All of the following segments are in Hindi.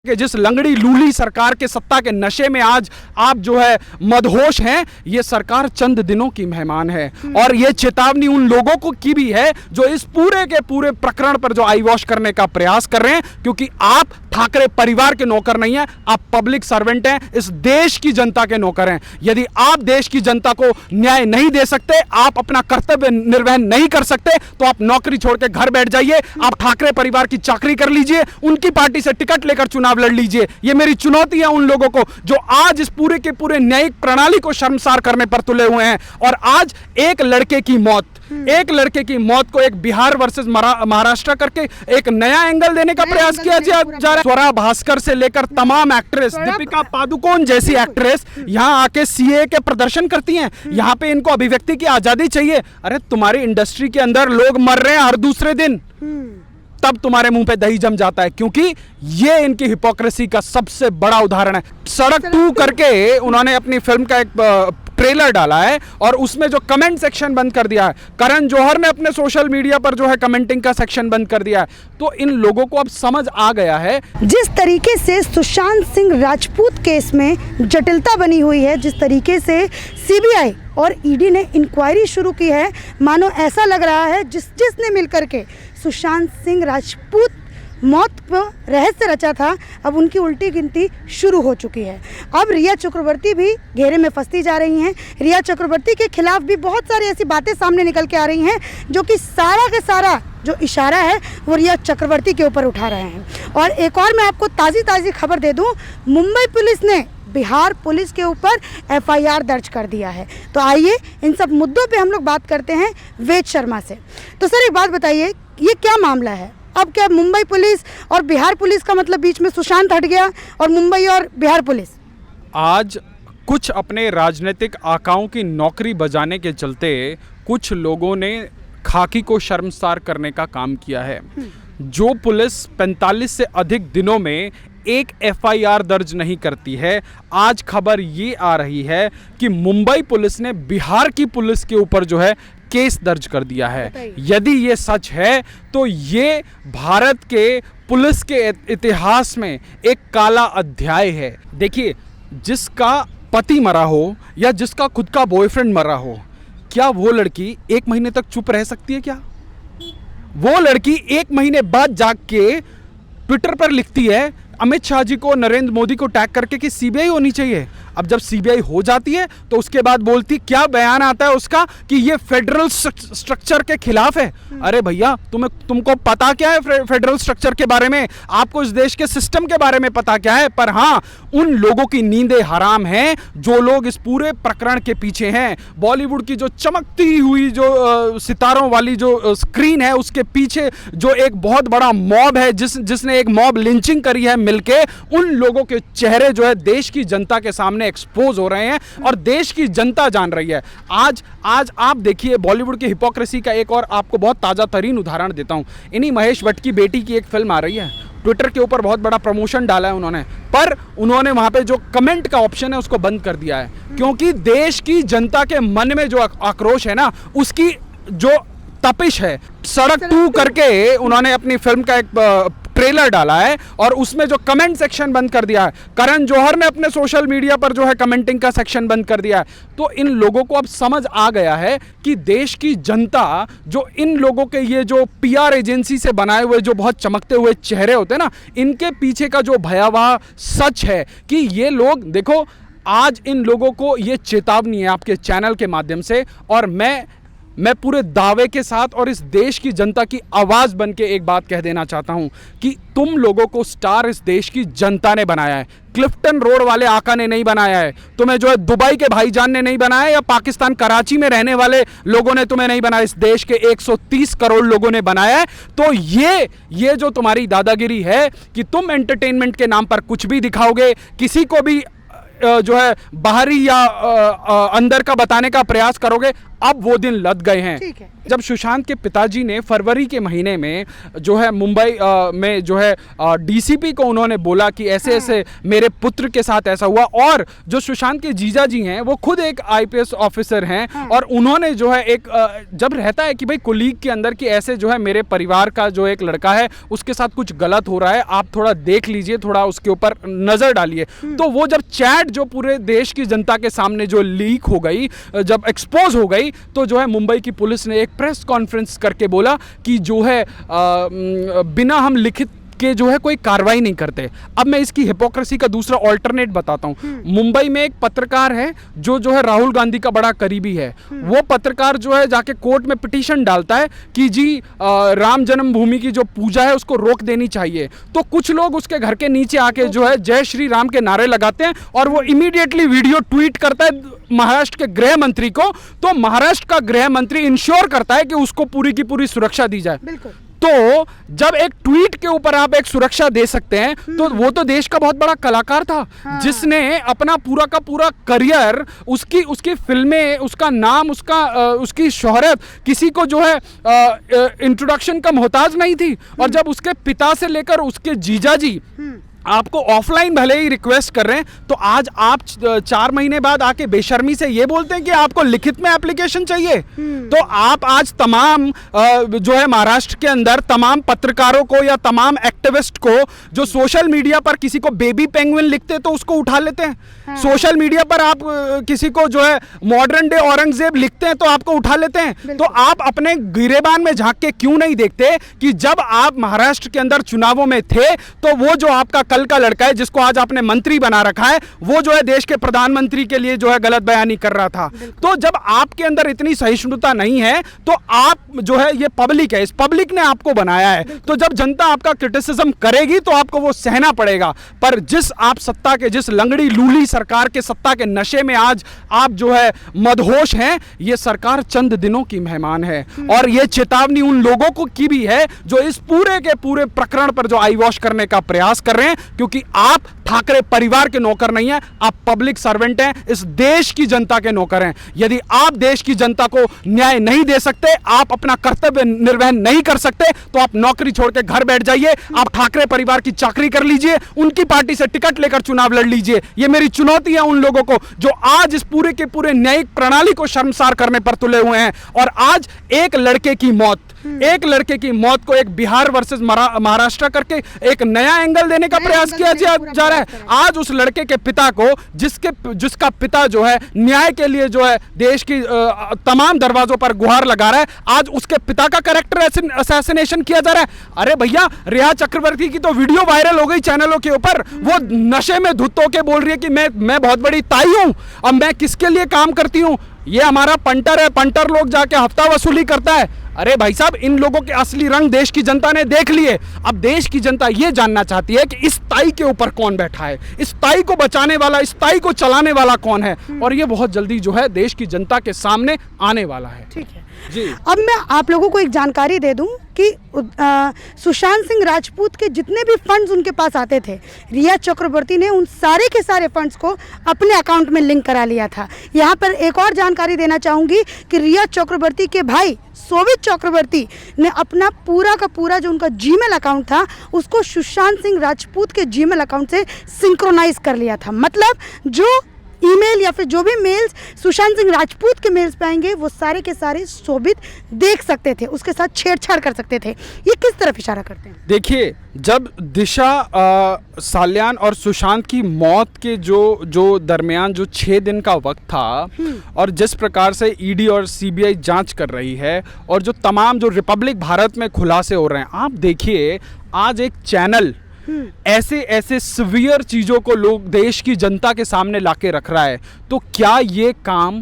कि जिस लंगड़ी लूली सरकार के सत्ता के नशे में आज आप जो है मदहोश हैं, ये सरकार चंद दिनों की मेहमान है। और ये चेतावनी उन लोगों को की भी है जो इस पूरे के पूरे प्रकरण पर जो आई वॉश करने का प्रयास कर रहे हैं, क्योंकि आप ठाकरे परिवार के नौकर नहीं हैं, आप पब्लिक सर्वेंट हैं, इस देश की जनता के नौकर हैं। यदि आप देश की जनता को न्याय नहीं दे सकते, आप अपना कर्तव्य निर्वहन नहीं कर सकते, तो आप नौकरी छोड़ के घर बैठ जाइए, आप ठाकरे परिवार की चाकरी कर लीजिए, उनकी पार्टी से टिकट लेकर चुनाव लड़ लीजिए। ये मेरी चुनौती है उन लोगों को जो आज इस पूरे के पूरे न्यायिक प्रणाली को शर्मसार करने पर तुले हुए हैं। और आज एक लड़के की मौत को एक बिहार वर्सेस महाराष्ट्र करके एक नया एंगल देने का प्रयास किया जा रहा है। स्वरा भास्कर से लेकर तमाम एक्ट्रेस, दीपिका पादुकोण जैसी एक्ट्रेस यहाँ आके सीए के प्रदर्शन करती हैं। यहाँ पे इनको अभिव्यक्ति की आजादी चाहिए। अरे तुम्हारी इंडस्ट्री के अंदर लोग मर रहे हैं हर दूसरे दिन, तब तुम्हारे मुंह पे दही जम जाता है, क्योंकि ये इनकी हिपोक्रेसी का सबसे बड़ा उदाहरण है। सड़क 2 करके उन्होंने अपनी फिल्म का एक ट्रेलर डाला है और उसमें जो कमेंट सेक्शन बंद कर दिया है। करण जौहर ने अपने सोशल मीडिया पर जो है कमेंटिंग का सेक्शन बंद कर दिया है। तो इन लोगों को अब समझ आ गया है जिस तरीके से सुशांत सिंह राजपूत केस में जटिलता बनी हुई है, जिस तरीके से सीबीआई और ईडी ने इंक्वायरी शुरू की है, मानो ऐसा लग रहा है जिसने मिलकर के सुशांत सिंह राजपूत मौत पर रहस्य रचा था, अब उनकी उल्टी गिनती शुरू हो चुकी है। अब रिया चक्रवर्ती भी घेरे में फंसती जा रही हैं। रिया चक्रवर्ती के खिलाफ भी बहुत सारी ऐसी बातें सामने निकल के आ रही हैं जो कि सारा का सारा जो इशारा है वो रिया चक्रवर्ती के ऊपर उठा रहे हैं। और एक और मैं आपको ताज़ी खबर दे दूं, मुंबई पुलिस ने बिहार पुलिस के ऊपर एफआईआर दर्ज कर दिया है। तो आइए इन सब मुद्दों पे हम लोग बात करते हैं वेद शर्मा से। तो सर एक बात बताइए, ये क्या मामला है? अब क्या मुंबई पुलिस और बिहार पुलिस का मतलब बीच में सुशांत हट गया और मुंबई और बिहार पुलिस आज कुछ अपने राजनीतिक आकाओं की नौकरी बजाने के चलते कुछ लोगों ने खाकी को शर्मसार करने का काम किया है। जो पुलिस 45 से अधिक दिनों में एक एफआईआर दर्ज नहीं करती है, आज खबर ये आ रही है कि मुंबई पुलिस ने बिहार की पुलिस के ऊपर जो है केस दर्ज कर दिया है। यदि ये सच है तो ये भारत के पुलिस के इतिहास में एक काला अध्याय है। देखिए, जिसका पति मरा हो या जिसका खुद का बॉयफ्रेंड मरा हो, क्या वो लड़की 1 महीने तक चुप रह सकती है? क्या वो लड़की 1 महीने बाद जाग के ट्विटर पर लिखती है अमित शाह जी को, नरेंद्र मोदी को टैग करके कि सीबीआई होनी चाहिए? अब जब सीबीआई हो जाती है तो उसके बाद बोलती, क्या बयान आता है उसका कि ये फेडरल स्ट्रक्चर के खिलाफ है। अरे भैया, तुमको पता क्या है फेडरल स्ट्रक्चर के बारे में? आपको इस देश के सिस्टम के बारे में पता क्या है? पर हाँ, उन लोगों की नींदें हराम हैं जो लोग इस पूरे प्रकरण के पीछे हैं। बॉलीवुड की जो चमकती हुई जो सितारों वाली जो स्क्रीन है, उसके पीछे जो एक बहुत बड़ा मॉब है, जिसने एक मॉब लिंचिंग करी है मिलके, उन लोगों के चेहरे जो है देश की जनता के सामने एक्सपोज हो रहे हैं और देश की जनता जान रही है। आज आप देखिए, बॉलीवुड की हिपोक्रेसी का एक और आपको बहुत ताजा तरीन उदाहरण देता हूं। इन्हीं महेश भट्ट की बेटी की एक फिल्म आ रही है, ट्विटर के ऊपर बहुत बड़ा प्रमोशन डाला है उन्होंने, पर उन्होंने वहां पे जो कमेंट का ऑप्शन है उसको बंद कर दिया है, क्योंकि देश की जनता के मन में जो आक्रोश है ना, उसकी जो तपिश है। सड़क 2 करके उन्होंने अपनी फिल्म का एक ट्रेलर डाला है और उसमें जो कमेंट सेक्शन बंद कर दिया है। करण जौहर ने अपने सोशल मीडिया पर जो है कमेंटिंग का सेक्शन बंद कर दिया है। तो इन लोगों को अब समझ आ गया है कि देश की जनता, जो इन लोगों के ये जो पीआर एजेंसी से बनाए हुए जो बहुत चमकते हुए चेहरे होते हैं ना, इनके पीछे का जो भयावह सच है कि ये लोग, देखो, आज इन लोगों को ये चेतावनी है आपके चैनल के माध्यम से, और मैं पूरे दावे के साथ और इस देश की जनता की आवाज़ बन के एक बात कह देना चाहता हूं कि तुम लोगों को स्टार इस देश की जनता ने बनाया है। क्लिफ्टन रोड वाले आका ने नहीं बनाया है तुम्हें, जो है दुबई के भाईजान ने नहीं बनाया, या पाकिस्तान कराची में रहने वाले लोगों ने तुम्हें नहीं बनाया, इस देश के 130 करोड़ लोगों ने बनाया है। तो ये जो तुम्हारी दादागिरी है कि तुम एंटरटेनमेंट के नाम पर कुछ भी दिखाओगे, किसी को भी जो है बाहरी या अंदर का बताने का प्रयास करोगे, अब वो दिन लद गए हैं। ठीक है। जब सुशांत के पिताजी ने फरवरी के महीने में जो है मुंबई में जो है डीसीपी को उन्होंने बोला कि ऐसे ऐसे मेरे पुत्र के साथ ऐसा हुआ, और जो सुशांत के जीजा जी हैं वो खुद एक आईपीएस ऑफिसर हैं, और उन्होंने जो है एक जब रहता है कि भाई कुलीग के अंदर कि ऐसे जो है मेरे परिवार का जो एक लड़का है उसके साथ कुछ गलत हो रहा है, आप थोड़ा देख लीजिए, थोड़ा उसके ऊपर नजर डालिए। तो वो जब चैट जो पूरे देश की जनता के सामने जो लीक हो गई, जब एक्सपोज हो गई, तो जो है मुंबई की पुलिस ने एक प्रेस कॉन्फ्रेंस करके बोला कि जो है बिना हम लिखित के जो है कोई कार्रवाई नहीं करते। अब मैं इसकी हिपोक्रेसी का दूसरा ऑल्टरनेट बताता हूं। मुंबई में एक पत्रकार है जो है राहुल गांधी का बड़ा करीबी है। वो पत्रकार जो है जाके कोर्ट में पिटीशन डालता है कि जी राम जन्मभूमि की जो पूजा है उसको रोक देनी चाहिए। तो कुछ लोग उसके घर के नीचे आके जो है जय श्री राम के नारे लगाते हैं, और वो इमीडिएटली वीडियो ट्वीट करता है महाराष्ट्र के गृह मंत्री को। तो महाराष्ट्र का गृह मंत्री इंश्योर करता है कि उसको पूरी की पूरी सुरक्षा दी जाए। बिल्कुल। तो जब एक ट्वीट के ऊपर आप एक सुरक्षा दे सकते हैं, तो वो तो देश का बहुत बड़ा कलाकार था। हाँ। जिसने अपना पूरा का पूरा करियर, उसकी फिल्में, उसका नाम, उसकी शोहरत किसी को जो है इंट्रोडक्शन का मोहताज नहीं थी। और जब उसके पिता से लेकर उसके जीजा जी आपको ऑफलाइन भले ही रिक्वेस्ट कर रहे हैं, तो आज आप 4 महीने बाद आके बेशर्मी से ये बोलते हैं कि आपको लिखित में एप्लीकेशन चाहिए। तो आप आज तमाम जो है महाराष्ट्र के अंदर तमाम पत्रकारों को या तमाम एक्टिविस्ट को जो सोशल मीडिया पर किसी को बेबी पेंगुइन लिखते हैं तो उसको उठा लेते हैं। हाँ। सोशल मीडिया पर आप किसी को जो है मॉडर्न डे औरंगजेब लिखते हैं तो आपको उठा लेते हैं। तो आप अपने गिरेबान में झांक के क्यों नहीं देखते कि जब आप महाराष्ट्र के अंदर चुनावों में थे तो वो जो आपका कल का लड़का है जिसको आज आपने मंत्री बना रखा है, वो जो है देश के प्रधानमंत्री के लिए जो है गलत बयानी कर रहा था। तो जब आपके अंदर इतनी सहिष्णुता नहीं है तो आप जो है, ये पब्लिक है, इस पब्लिक ने आपको बनाया है, तो जब जनता आपका क्रिटिसिज्म करेगी तो आपको वो सहना पड़ेगा। पर जिस आप सत्ता के, जिस लंगड़ी लूली सरकार के सत्ता के नशे में आज आप जो है मदहोश हैं, ये सरकार चंद दिनों की मेहमान है। और ये चेतावनी उन लोगों को की भी है जो इस पूरे के पूरे प्रकरण पर जो आई वॉश करने का प्रयास कर रहे हैं, क्योंकि आप ठाकरे परिवार के नौकर नहीं हैं, आप पब्लिक सर्वेंट हैं, इस देश की जनता के नौकर हैं। यदि आप देश की जनता को न्याय नहीं दे सकते, आप अपना कर्तव्य निर्वहन नहीं कर सकते, तो आप नौकरी छोड़ के घर बैठ जाइए, आप ठाकरे परिवार की चाकरी कर लीजिए, उनकी पार्टी से टिकट लेकर चुनाव लड़ लीजिए। ये मेरी चुनौती है उन लोगों को जो आज इस पूरे के पूरे न्यायिक प्रणाली को शर्मसार करने पर तुले हुए हैं। और आज एक लड़के की मौत को एक बिहार वर्सेस महाराष्ट्र करके एक नया एंगल देने का प्रयास किया जा रहा है। आज उस लड़के के पिता को, जिसका पिता जो है न्याय के लिए जो है देश की तमाम दरवाजों पर गुहार लगा रहा है, आज उसके पिता का कैरेक्टर असैसिनेशन किया जा रहा है। अरे भैया, रिया चक्रवर्ती की तो वीडियो वायरल हो गई चैनलों के ऊपर, वो नशे में धुत होके बोल रही है कि मैं बहुत बड़ी ताई हूं, अब मैं किसके लिए काम करती हूं, ये हमारा पंटर है, पंटर लोग जाके हफ्ता वसूली करता है। अरे भाई साहब, इन लोगों के असली रंग देश की जनता ने देख लिए। अब देश की जनता ये जानना चाहती है कि इस ताई के ऊपर कौन बैठा है, इस ताई को बचाने वाला, इस ताई को चलाने वाला कौन है, और ये बहुत जल्दी जो है देश की जनता के सामने आने वाला है। ठीक है जी। अब मैं आप लोगों को एक जानकारी दे दूं कि सुशांत सिंह राजपूत के जितने भी फंड्स उनके पास आते थे, रिया चक्रवर्ती ने उन सारे के सारे फंड्स को अपने अकाउंट में लिंक करा लिया था। यहाँ पर एक और जानकारी देना चाहूँगी कि रिया चक्रवर्ती के भाई शोभित चक्रवर्ती ने अपना पूरा का पूरा जो उनका जीमेल अकाउंट था उसको सुशांत सिंह राजपूत के जीमेल अकाउंट से सिंक्रोनाइज कर लिया था। मतलब जो ईमेल या फिर जो भी मेल्स सुशांत सिंह राजपूत के मेल्स पे आएंगे वो सारे के सारे शोभित देख सकते थे, उसके साथ छेड़छाड़ कर सकते थे। ये किस तरफ इशारा करते हैं? देखिए, जब दिशा साल्यान और सुशांत की मौत के जो दरमियान जो 6 दिन का वक्त था, और जिस प्रकार से ईडी और सीबीआई जांच कर रही है, और जो तमाम जो रिपब्लिक भारत में खुलासे हो रहे हैं, आप देखिए आज एक चैनल ऐसे सिवियर चीज़ों को लोग देश की जनता के सामने लाके रख रहा है, तो क्या ये काम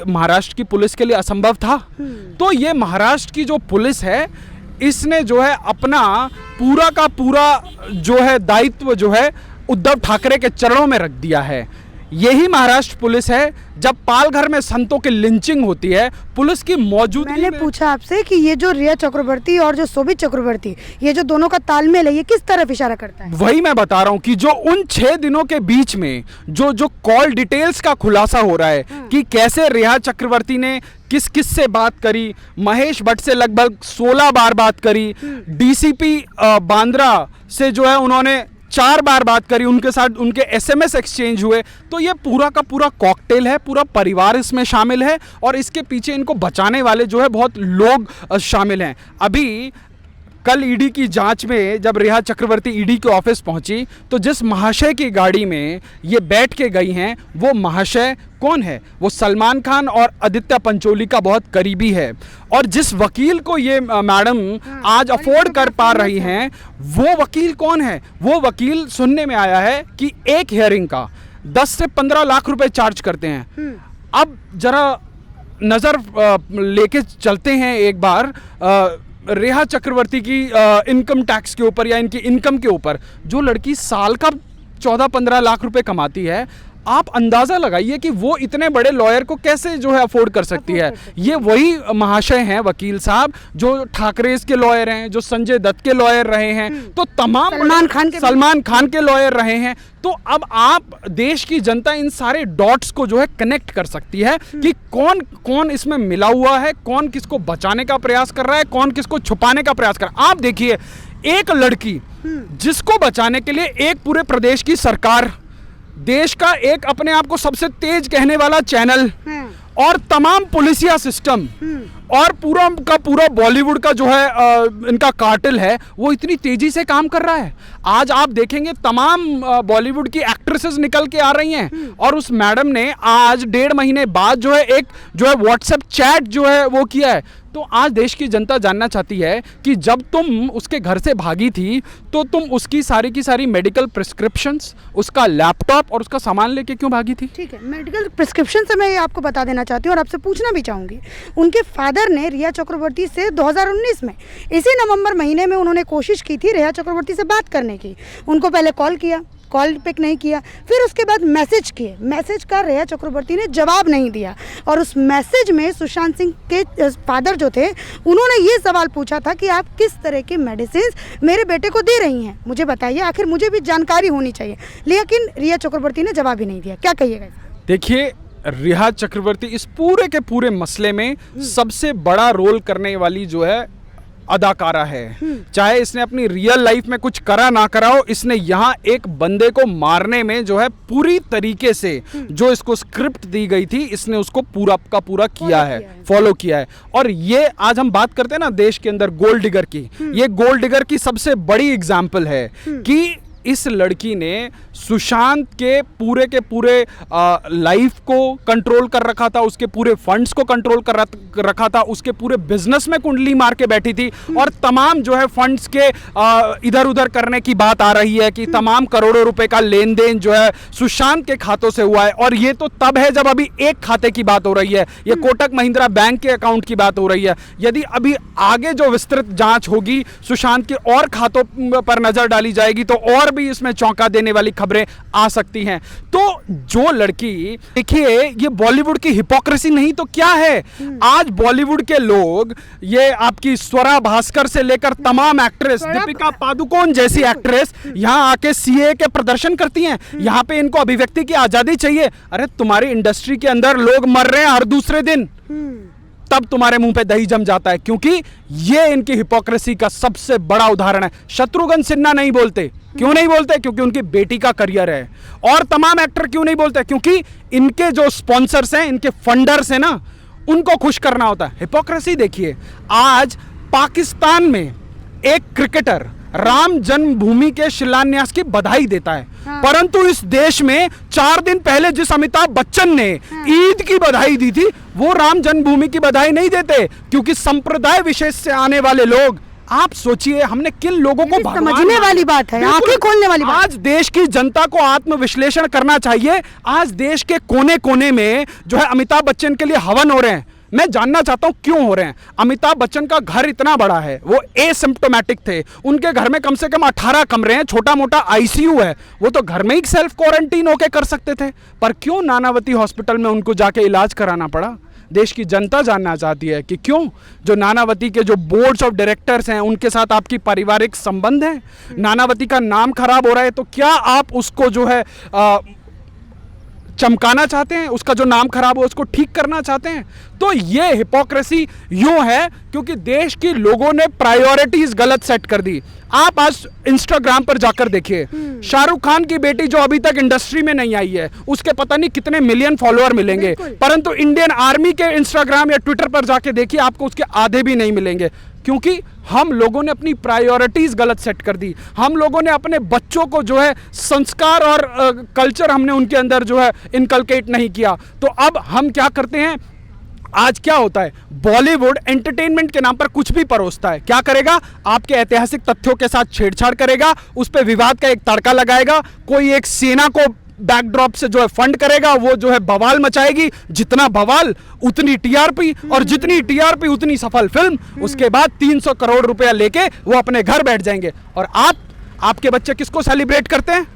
महाराष्ट्र की पुलिस के लिए असंभव था? तो ये महाराष्ट्र की जो पुलिस है, इसने जो है अपना पूरा का पूरा जो है दायित्व जो है उद्धव ठाकरे के चरणों में रख दिया है। यही महाराष्ट्र पुलिस है। जब पालघर में संतों की लिंचिंग होती है, पुलिस की मौजूदगी मैंने पूछा आपसे कि ये जो रिया चक्रवर्ती और जो शोभित चक्रवर्ती, ये जो दोनों का तालमेल है, ये किस तरफ इशारा करता है? वही मैं बता रहा हूँ कि जो उन 6 दिनों के बीच में जो कॉल डिटेल्स का खुलासा हो रहा है कि कैसे रिया चक्रवर्ती ने किस किस से बात करी, महेश भट्ट से लगभग 16 बार बात करी, डीसीपी बांद्रा से जो है उन्होंने 4 बार बात करी, उनके साथ उनके एसएमएस एक्सचेंज हुए। तो ये पूरा का पूरा कॉकटेल है, पूरा परिवार इसमें शामिल है और इसके पीछे इनको बचाने वाले जो है बहुत लोग शामिल हैं। अभी कल ईडी की जांच में जब रेहा चक्रवर्ती ईडी के ऑफिस पहुंची तो जिस महाशय की गाड़ी में ये बैठ के गई हैं वो महाशय कौन है? वो सलमान खान और आदित्य पंचोली का बहुत करीबी है। और जिस वकील को ये मैडम आज अफोर्ड कर पा रही हैं वो वकील कौन है? वो वकील सुनने में आया है कि एक हियरिंग का 10 से 15 लाख रुपए चार्ज करते हैं। अब जरा नज़र लेके चलते हैं एक बार रेहा चक्रवर्ती की इनकम टैक्स के ऊपर या इनकी इनकम के ऊपर। जो लड़की साल का 14-15 लाख रुपए कमाती है, आप अंदाज़ा लगाइए कि वो इतने बड़े लॉयर को कैसे जो है अफोर्ड कर सकती है। ये वही महाशय हैं वकील साहब जो ठाकरेज के लॉयर हैं, जो संजय दत्त के लॉयर रहे हैं, तो तमाम सलमान खान के लॉयर रहे हैं। तो अब आप देश की जनता इन सारे डॉट्स को जो है कनेक्ट कर सकती है कि कौन कौन इसमें मिला हुआ है, कौन किसको बचाने का प्रयास कर रहा है, कौन किसको छुपाने का प्रयास कर रहा है। आप देखिए, एक लड़की जिसको बचाने के लिए एक पूरे प्रदेश की सरकार, देश का एक अपने आप को सबसे तेज कहने वाला चैनल और तमाम पुलिसिया सिस्टम और पूरा का पूरा बॉलीवुड का जो है इनका कार्टेल है, वो इतनी तेजी से काम कर रहा है। आज आप देखेंगे तमाम बॉलीवुड की एक्ट्रेसेस निकल के आ रही हैं और उस मैडम ने आज 1.5 महीने बाद जो है एक जो है व्हाट्सएप चैट जो है वो किया है। तो आज देश की जनता जानना चाहती है कि जब तुम उसके घर से भागी थी तो तुम उसकी सारी की सारी मेडिकल प्रिस्क्रिप्शंस, उसका लैपटॉप और उसका सामान लेके क्यों भागी थी? ठीक है, मेडिकल प्रिस्क्रिप्शन से मैं ये आपको बता देना चाहती हूँ और आपसे पूछना भी चाहूँगी। उनके फादर ने रिया चक्रवर्ती से 2019 में इसी नवंबर महीने में उन्होंने कोशिश की थी रिया चक्रवर्ती से बात करने की। उनको पहले कॉल किया, कॉल पिक नहीं किया, फिर उसके बाद मैसेज किए, मैसेज का रेहा चक्रवर्ती ने जवाब नहीं दिया। और उस मैसेज में सुशांत सिंह के फादर जो थे उन्होंने ये सवाल पूछा था कि आप किस तरह की मेडिसिन मेरे बेटे को दे रही हैं, मुझे बताइए, आखिर मुझे भी जानकारी होनी चाहिए। लेकिन रिया चक्रवर्ती ने जवाब ही नहीं दिया। क्या कहिएगा? देखिए, रेहा चक्रवर्ती इस पूरे के पूरे मसले में सबसे बड़ा रोल करने वाली जो है अदाकारा है। चाहे इसने अपनी रियल लाइफ में कुछ करा ना करा हो, इसने यहाँ एक बंदे को मारने में जो है पूरी तरीके से जो इसको स्क्रिप्ट दी गई थी इसने उसको पूरा का पूरा किया है, फॉलो किया है। और ये आज हम बात करते हैं ना देश के अंदर गोल्ड डिगर की, ये गोल्ड डिगर की सबसे बड़ी एग्जाम्पल है कि इस लड़की ने सुशांत के पूरे लाइफ को कंट्रोल कर रखा था, उसके पूरे फंड्स को कंट्रोल कर रखा था, उसके पूरे बिजनेस में कुंडली मार के बैठी थी और तमाम जो है फंड्स के इधर उधर करने की बात आ रही है कि तमाम करोड़ों रुपए का लेन देन जो है सुशांत के खातों से हुआ है। और ये तो तब है जब अभी एक खाते की बात हो रही है, ये कोटक महिंद्रा बैंक के अकाउंट की बात हो रही है। यदि अभी आगे जो विस्तृत जांच होगी, सुशांत के और खातों पर नजर डाली जाएगी तो और भी इसमें चौंका देने वाली खबरें आ सकती हैं। तो जो लड़की, देखिए, ये बॉलीवुड की हिपोक्रेसी नहीं तो क्या है। आज बॉलीवुड के लोग, ये आपकी स्वरा भास्कर से लेकर तमाम एक्ट्रेस, दीपिका पादुकोण जैसी एक्ट्रेस यहां आके सीए के प्रदर्शन करती हैं। यहां पे इनको अभिव्यक्ति की आजादी चाहिए। अरे तुम्हारी इंडस्ट्री के अंदर लोग मर रहे हैं हर दूसरे दिन, तब तुम्हारे मुंह पे दही जम जाता है, क्योंकि ये इनकी हिपोक्रेसी का सबसे बड़ा उदाहरण है। शत्रुघ्न सिन्हा नहीं बोलते, क्यों नहीं बोलते? क्योंकि उनकी बेटी का करियर है। और तमाम एक्टर क्यों नहीं बोलते? क्योंकि इनके जो स्पॉन्सर्स हैं, इनके फंडर्स हैं ना, उनको खुश करना होता है। हिपोक्रेसी देखिए, आज पाकिस्तान में एक क्रिकेटर राम जन्मभूमि के शिलान्यास की बधाई देता है, परंतु इस देश में 4 दिन पहले जिस अमिताभ बच्चन ने ईद की बधाई दी थी वो राम जन्मभूमि की बधाई नहीं देते, क्योंकि संप्रदाय विशेष से आने वाले लोग, आप सोचिए हमने किन लोगों को समझने वाली बात है, आंखें खोलने वाली बात। आज देश की जनता को आत्मविश्लेषण करना चाहिए। आज देश के कोने कोने में जो है अमिताभ बच्चन के लिए हवन हो रहे हैं। मैं जानना चाहता हूं क्यों हो रहे हैं। अमिताभ बच्चन का घर इतना बड़ा है, वो एसिम्प्टोमेटिक थे, उनके घर में कम से कम 18 कमरे हैं, छोटा मोटा आईसीयू है, वो तो घर में ही सेल्फ क्वारंटीन होके कर सकते थे, पर क्यों नानावती हॉस्पिटल में उनको जाके इलाज कराना पड़ा? देश की जनता जानना चाहती है कि क्यों जो नानावती के जो बोर्ड्स ऑफ डायरेक्टर्स हैं उनके साथ आपकी पारिवारिक संबंध है, नानावती का नाम खराब हो रहा है, तो क्या आप उसको जो है चमकाना चाहते हैं, उसका जो नाम खराब हो उसको ठीक करना चाहते हैं। तो ये हिपोक्रेसी यूं है क्योंकि देश के लोगों ने प्रायोरिटीज गलत सेट कर दी। आप आज इंस्टाग्राम पर जाकर देखिए, शाहरुख खान की बेटी जो अभी तक इंडस्ट्री में नहीं आई है, उसके पता नहीं कितने मिलियन फॉलोअर मिलेंगे, परंतु इंडियन आर्मी के इंस्टाग्राम या ट्विटर पर जाके देखिए, आपको उसके आधे भी नहीं मिलेंगे, क्योंकि हम लोगों ने अपनी प्रायोरिटीज गलत सेट कर दी। हम लोगों ने अपने बच्चों को जो है संस्कार और कल्चर हमने उनके अंदर जो है इनकलकेट नहीं किया। तो अब हम क्या करते हैं, आज क्या होता है, बॉलीवुड एंटरटेनमेंट के नाम पर कुछ भी परोसता है। क्या करेगा, आपके ऐतिहासिक तथ्यों के साथ छेड़छाड़ करेगा, उस पर विवाद का एक तड़का लगाएगा, कोई एक सेना को बैकड्रॉप से जो है फंड करेगा, वो जो है बवाल मचाएगी, जितना बवाल उतनी टीआरपी, और जितनी टीआरपी उतनी सफल फिल्म। उसके बाद 300 करोड़ रुपया लेके वो अपने घर बैठ जाएंगे। और आपके बच्चे किसको सेलिब्रेट करते हैं?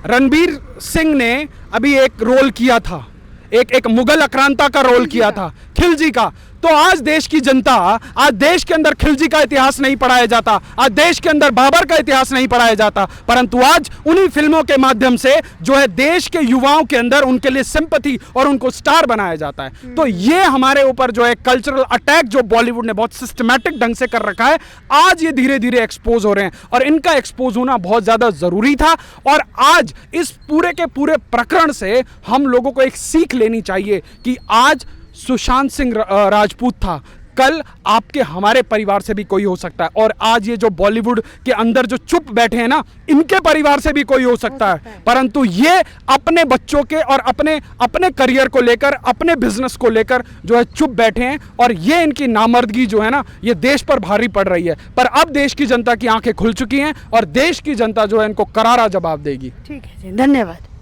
रणबीर सिंह ने अभी एक रोल किया था, एक मुगल आक्रांता का रोल किया था, खिलजी का। तो आज देश की जनता, आज देश के अंदर खिलजी का इतिहास नहीं पढ़ाया जाता, आज देश के अंदर बाबर का इतिहास नहीं पढ़ाया जाता, परंतु आज उन्हीं फिल्मों के माध्यम से जो है देश के युवाओं के अंदर उनके लिए सिंपैथी और उनको स्टार बनाया जाता है। तो ये हमारे ऊपर जो है कल्चरल अटैक जो बॉलीवुड ने बहुत सिस्टमैटिक ढंग से कर रखा है, आज ये धीरे धीरे एक्सपोज हो रहे हैं, और इनका एक्सपोज होना बहुत ज्यादा जरूरी था। और आज इस पूरे के पूरे प्रकरण से हम लोगों को एक सीख लेनी चाहिए कि आज सुशांत सिंह राजपूत था, कल आपके हमारे परिवार से भी कोई हो सकता है, और आज ये जो बॉलीवुड के अंदर जो चुप बैठे हैं ना, इनके परिवार से भी कोई हो सकता है। परंतु ये अपने बच्चों के और अपने करियर को लेकर, अपने बिजनेस को लेकर जो है चुप बैठे हैं, और ये इनकी नामर्दगी जो है ना, ये देश पर भारी पड़ रही है। पर अब देश की जनता की आंखें खुल चुकी हैं और देश की जनता जो है इनको करारा जवाब देगी। ठीक है जी, धन्यवाद।